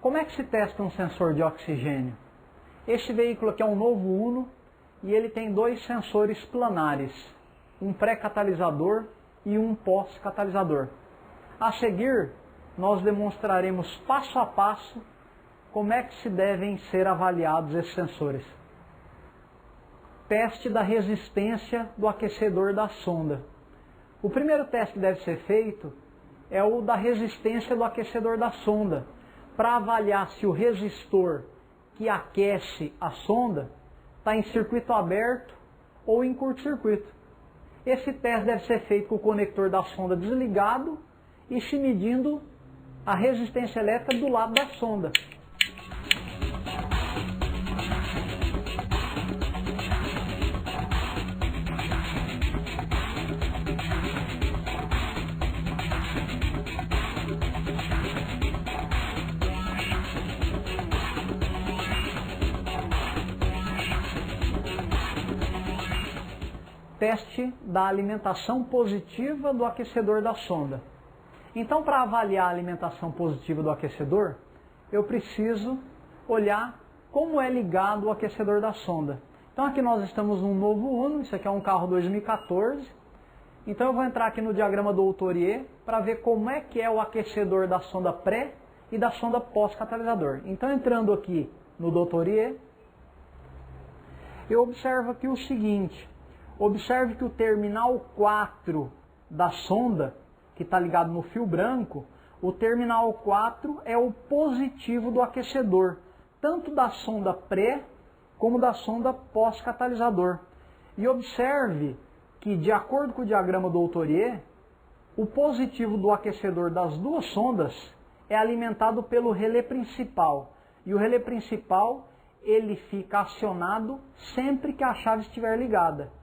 Como é que se testa um sensor de oxigênio? Este veículo aqui é um novo Uno e ele tem dois sensores planares, um pré-catalisador e um pós-catalisador. A seguir, nós demonstraremos passo a passo como é que se devem ser avaliados esses sensores. Teste da resistência do aquecedor da sonda. O primeiro teste que deve ser feito é o da resistência do aquecedor da sonda, para avaliar se o resistor que aquece a sonda está em circuito aberto ou em curto-circuito. Esse teste deve ser feito com o conector da sonda desligado e se medindo a resistência elétrica do lado da sonda. Teste da alimentação positiva do aquecedor da sonda. Então, para avaliar a alimentação positiva do aquecedor, eu preciso olhar como é ligado o aquecedor da sonda. Então, aqui nós estamos num novo Uno, isso aqui é um carro 2014. Então, eu vou entrar aqui no diagrama do Autorier para ver como é que é o aquecedor da sonda pré e da sonda pós-catalisador. Então, entrando aqui no Autorier, eu observo aqui o seguinte. Observe que o terminal 4 da sonda, que está ligado no fio branco, o terminal 4 é o positivo do aquecedor, tanto da sonda pré como da sonda pós-catalisador. E observe que, de acordo com o diagrama do Autorier, o positivo do aquecedor das duas sondas é alimentado pelo relé principal. E o relé principal ele fica acionado sempre que a chave estiver ligada,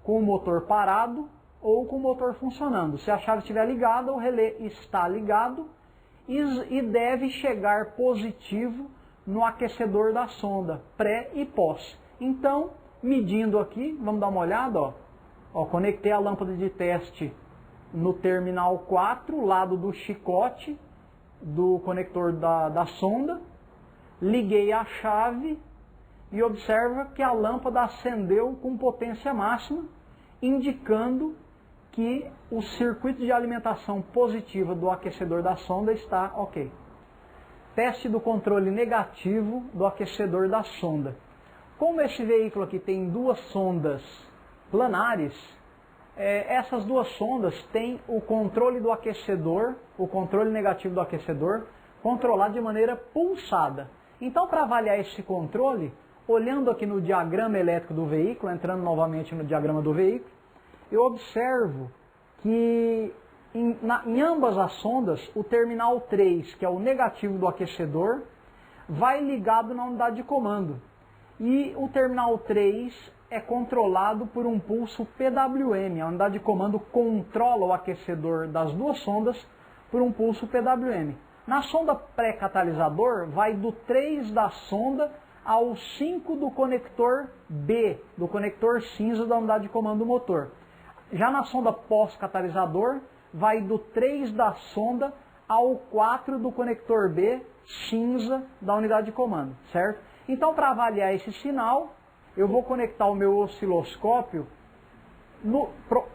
com o motor parado ou com o motor funcionando. Se a chave estiver ligada, o relé está ligado e deve chegar positivo no aquecedor da sonda, pré e pós. Então, medindo aqui, vamos dar uma olhada, conectei a lâmpada de teste no terminal 4, lado do chicote do conector da sonda, liguei a chave e observa que a lâmpada acendeu com potência máxima, indicando que o circuito de alimentação positiva do aquecedor da sonda está ok. Teste do controle negativo do aquecedor da sonda. Como esse veículo aqui tem duas sondas planares, essas duas sondas têm o controle do aquecedor, o controle negativo do aquecedor, controlado de maneira pulsada. Então, para avaliar esse controle, olhando aqui no diagrama elétrico do veículo, entrando novamente no diagrama do veículo, eu observo que em ambas as sondas, o terminal 3, que é o negativo do aquecedor, vai ligado na unidade de comando. E o terminal 3 é controlado por um pulso PWM. A unidade de comando controla o aquecedor das duas sondas por um pulso PWM. Na sonda pré-catalisador, vai do 3 da sonda ao 5 do conector B, do conector cinza da unidade de comando do motor. Já na sonda pós-catalisador, vai do 3 da sonda ao 4 do conector B, cinza da unidade de comando, certo? Então, para avaliar esse sinal, eu vou conectar o meu osciloscópio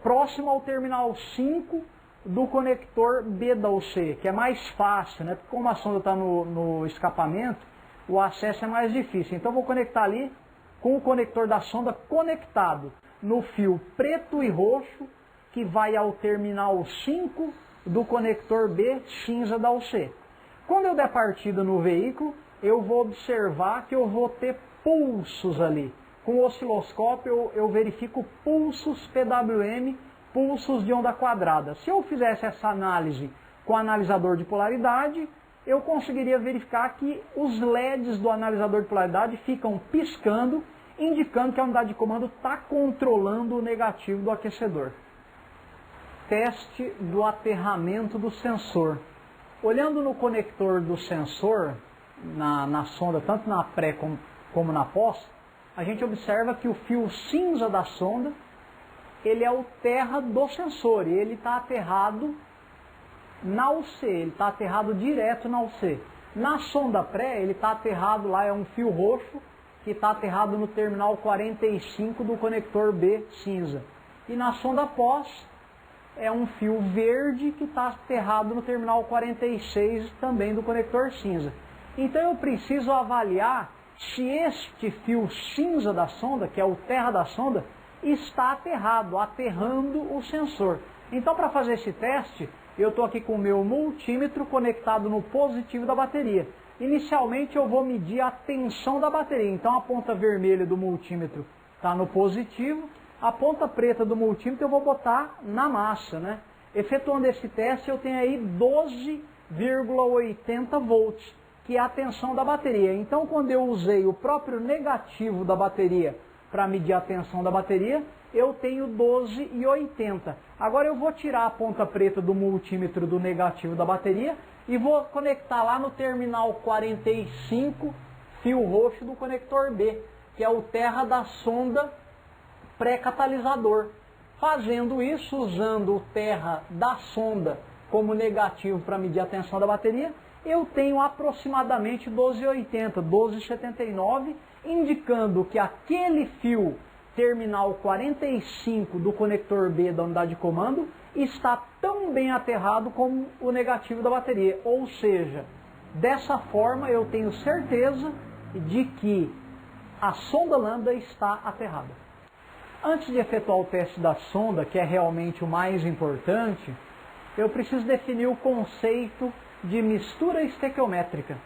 próximo ao terminal 5 do conector B da UC, que é mais fácil, né? Porque como a sonda está no escapamento, o acesso é mais difícil. Então, eu vou conectar ali com o conector da sonda conectado no fio preto e roxo, que vai ao terminal 5 do conector B cinza da UC. Quando eu der partida no veículo, eu vou observar que eu vou ter pulsos ali. Com o osciloscópio eu verifico pulsos PWM, pulsos de onda quadrada. Se eu fizesse essa análise com o analisador de polaridade, eu conseguiria verificar que os LEDs do analisador de polaridade ficam piscando, indicando que a unidade de comando está controlando o negativo do aquecedor. Teste do aterramento do sensor. Olhando no conector do sensor, na sonda, tanto na pré como na pós, a gente observa que o fio cinza da sonda, ele é o terra do sensor, e ele está aterrado na UC, ele está aterrado direto na UC. Na sonda pré, ele está aterrado lá, é um fio roxo, que está aterrado no terminal 45 do conector B cinza. E na sonda pós, é um fio verde que está aterrado no terminal 46 também do conector cinza. Então eu preciso avaliar se este fio cinza da sonda, que é o terra da sonda, está aterrado, aterrando o sensor. Então para fazer esse teste, eu estou aqui com o meu multímetro conectado no positivo da bateria. Inicialmente eu vou medir a tensão da bateria, então a ponta vermelha do multímetro está no positivo, a ponta preta do multímetro eu vou botar na massa, né? Efetuando esse teste eu tenho aí 12,80 volts, que é a tensão da bateria. Então quando eu usei o próprio negativo da bateria para medir a tensão da bateria, eu tenho 12,80. Agora eu vou tirar a ponta preta do multímetro do negativo da bateria e vou conectar lá no terminal 45, fio roxo do conector B, que é o terra da sonda pré-catalisador. Fazendo isso, usando o terra da sonda como negativo para medir a tensão da bateria, eu tenho aproximadamente 12,80, 12,79, indicando que aquele fio terminal 45 do conector B da unidade de comando está tão bem aterrado como o negativo da bateria. Ou seja, dessa forma eu tenho certeza de que a sonda lambda está aterrada. Antes de efetuar o teste da sonda, que é realmente o mais importante, eu preciso definir o conceito de mistura estequiométrica.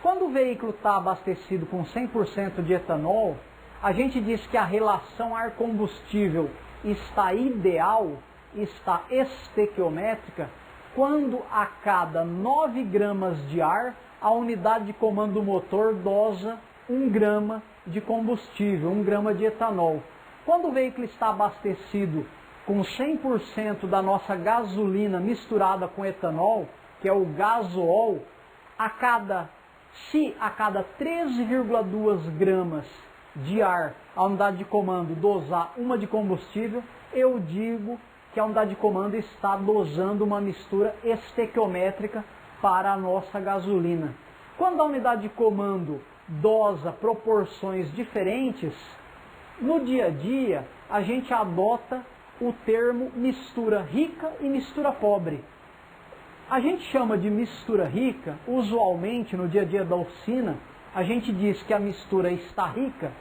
Quando o veículo está abastecido com 100% de etanol, a gente diz que a relação ar-combustível está ideal, está estequiométrica, quando a cada 9 gramas de ar, a unidade de comando do motor dosa 1 grama de combustível, 1 grama de etanol. Quando o veículo está abastecido com 100% da nossa gasolina misturada com etanol, que é o gasol, se a cada 13,2 gramas de ar a unidade de comando dosar uma de combustível, eu digo que a unidade de comando está dosando uma mistura estequiométrica para a nossa gasolina. Quando a unidade de comando dosa proporções diferentes, no dia a dia a gente adota o termo mistura rica e mistura pobre. A gente chama de mistura rica, usualmente no dia a dia da oficina, a gente diz que a mistura está rica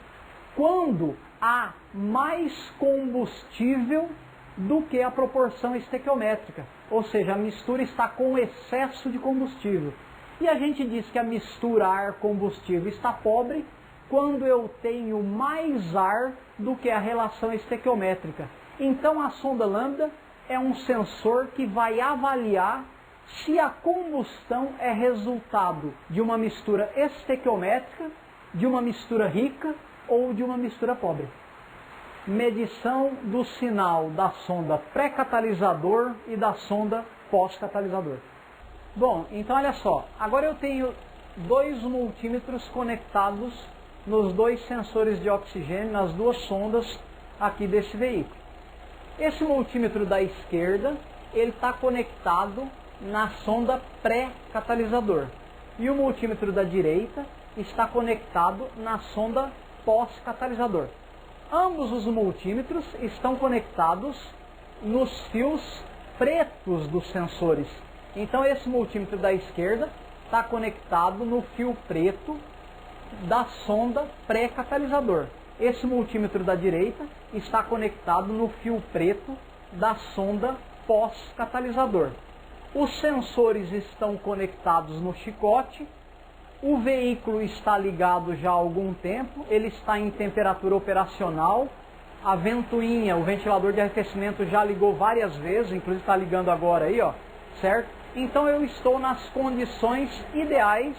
quando há mais combustível do que a proporção estequiométrica. Ou seja, a mistura está com excesso de combustível. E a gente diz que a mistura ar-combustível está pobre quando eu tenho mais ar do que a relação estequiométrica. Então a sonda lambda é um sensor que vai avaliar se a combustão é resultado de uma mistura estequiométrica, de uma mistura rica ou de uma mistura pobre. Medição do sinal da sonda pré-catalisador e da sonda pós-catalisador. Bom, então olha só, agora eu tenho 2 multímetros conectados nos 2 sensores de oxigênio, nas 2 sondas aqui desse veículo. Esse multímetro da esquerda, ele está conectado na sonda pré-catalisador. E o multímetro da direita está conectado na sonda pós-catalisador. Ambos os multímetros estão conectados nos fios pretos dos sensores. Então esse multímetro da esquerda está conectado no fio preto da sonda pré-catalisador. Esse multímetro da direita está conectado no fio preto da sonda pós-catalisador. Os sensores estão conectados no chicote, o veículo está ligado já há algum tempo, ele está em temperatura operacional, a ventoinha, o ventilador de arrefecimento já ligou várias vezes, inclusive está ligando agora aí, ó, certo? Então eu estou nas condições ideais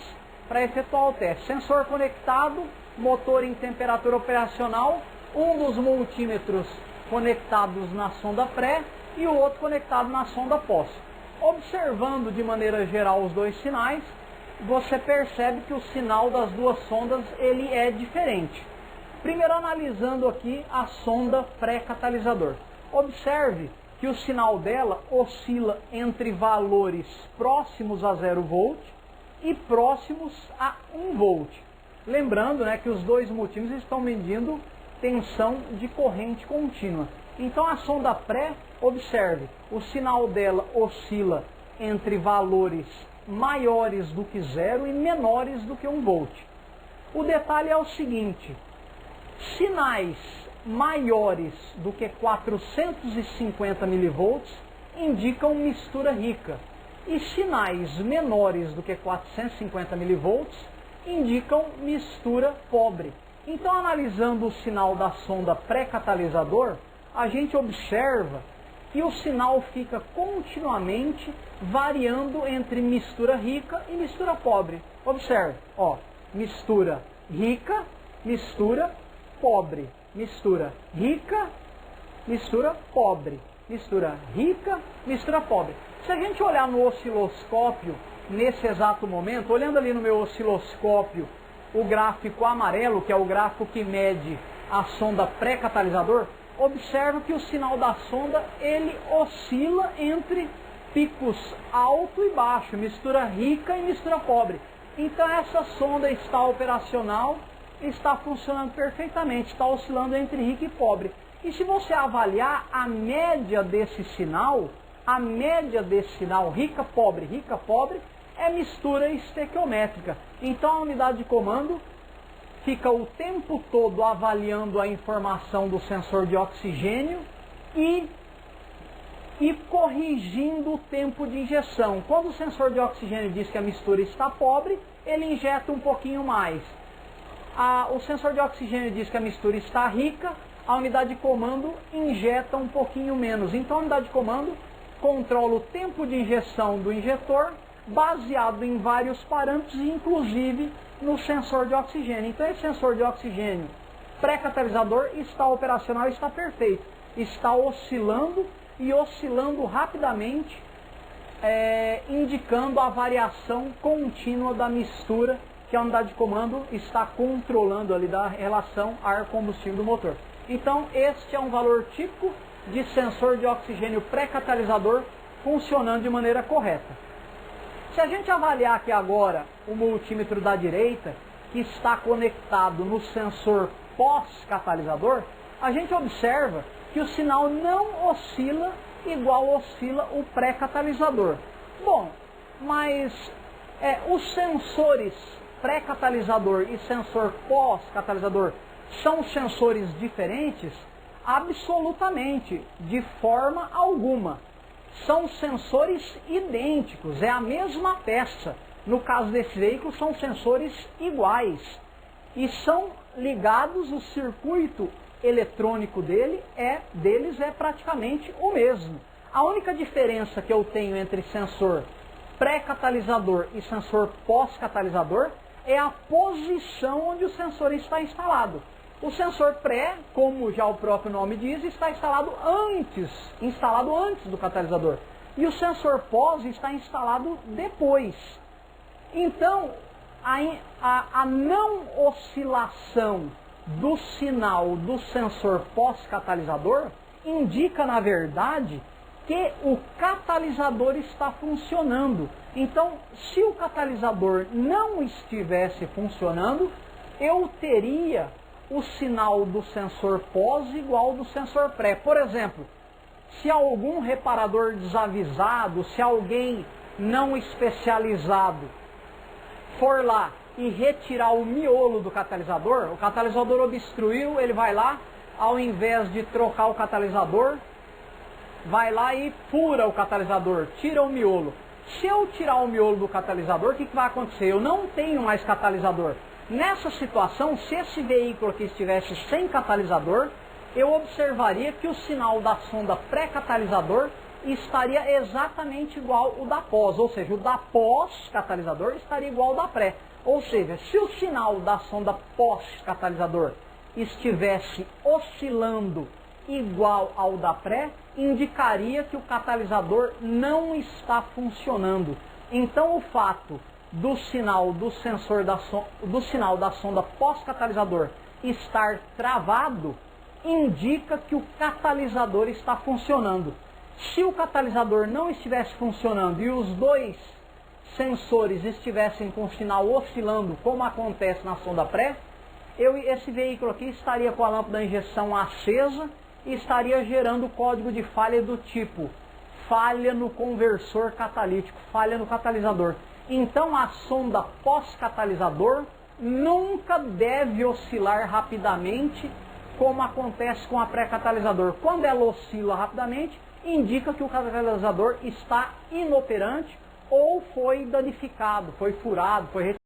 para efetuar o teste. Sensor conectado, motor em temperatura operacional, um dos multímetros conectados na sonda pré e o outro conectado na sonda pós. Observando de maneira geral os 2 sinais, você percebe que o sinal das 2 sondas ele é diferente. Primeiro analisando aqui a sonda pré-catalisador. Observe que o sinal dela oscila entre valores próximos a 0 volt e próximos a 1 volt. Lembrando, né, que os dois multímetros estão medindo tensão de corrente contínua. Então a sonda pré, observe, o sinal dela oscila entre valores maiores do que 0 e menores do que 1 volt. O detalhe é o seguinte: sinais maiores do que 450 milivolts indicam mistura rica, e sinais menores do que 450 milivolts indicam mistura pobre. Então, analisando o sinal da sonda pré-catalisador, a gente observa que o sinal fica continuamente variando entre mistura rica e mistura pobre. Observe, ó, mistura rica, mistura pobre, mistura rica, mistura pobre, mistura rica, mistura pobre. Se a gente olhar no osciloscópio, nesse exato momento, olhando ali no meu osciloscópio, o gráfico amarelo, que é o gráfico que mede a sonda pré-catalisador, observa que o sinal da sonda, ele oscila entre picos alto e baixo, mistura rica e mistura pobre. Então essa sonda está operacional, está funcionando perfeitamente, está oscilando entre rica e pobre. E se você avaliar a média desse sinal rica, pobre, é mistura estequiométrica. Então a unidade de comando fica o tempo todo avaliando a informação do sensor de oxigênio e corrigindo o tempo de injeção. Quando o sensor de oxigênio diz que a mistura está pobre, ele injeta um pouquinho mais. O sensor de oxigênio diz que a mistura está rica, a unidade de comando injeta um pouquinho menos. Então a unidade de comando controla o tempo de injeção do injetor, baseado em vários parâmetros, inclusive no sensor de oxigênio. Então esse sensor de oxigênio pré-catalisador está operacional, está perfeito, está oscilando e oscilando rapidamente, indicando a variação contínua da mistura que a unidade de comando está controlando ali da relação ar-combustível do motor. Então este é um valor típico de sensor de oxigênio pré-catalisador funcionando de maneira correta. Se a gente avaliar aqui agora o multímetro da direita, que está conectado no sensor pós-catalisador, a gente observa que o sinal não oscila igual oscila o pré-catalisador. Bom, mas os sensores pré-catalisador e sensor pós-catalisador são sensores diferentes? Absolutamente, de forma alguma. São sensores idênticos, é a mesma peça. No caso desse veículo, são sensores iguais. E são ligados, o circuito eletrônico deles é praticamente o mesmo. A única diferença que eu tenho entre sensor pré-catalisador e sensor pós-catalisador é a posição onde o sensor está instalado. O sensor pré, como já o próprio nome diz, está instalado antes do catalisador. E o sensor pós está instalado depois. Então, a não oscilação do sinal do sensor pós-catalisador indica, na verdade, que o catalisador está funcionando. Então, se o catalisador não estivesse funcionando, eu teria o sinal do sensor pós igual ao do sensor pré. Por exemplo, se algum reparador desavisado, se alguém não especializado for lá e retirar o miolo do catalisador, o catalisador obstruiu, ele vai lá, ao invés de trocar o catalisador, vai lá e fura o catalisador, tira o miolo. Se eu tirar o miolo do catalisador, o que vai acontecer? Eu não tenho mais catalisador. Nessa situação, se esse veículo aqui estivesse sem catalisador, eu observaria que o sinal da sonda pré-catalisador estaria exatamente igual ao da pós, ou seja, o da pós-catalisador estaria igual ao da pré. Ou seja, se o sinal da sonda pós-catalisador estivesse oscilando igual ao da pré, indicaria que o catalisador não está funcionando. Então o fato do sinal do sensor do sinal da sonda pós-catalisador estar travado indica que o catalisador está funcionando. Se o catalisador não estivesse funcionando e os dois sensores estivessem com o sinal oscilando, como acontece na sonda pré, esse veículo aqui estaria com a lâmpada de injeção acesa e estaria gerando código de falha do tipo falha no conversor catalítico, falha no catalisador. Então a sonda pós-catalisador nunca deve oscilar rapidamente como acontece com a pré-catalisador. Quando ela oscila rapidamente, indica que o catalisador está inoperante ou foi danificado, foi furado, foi retirado.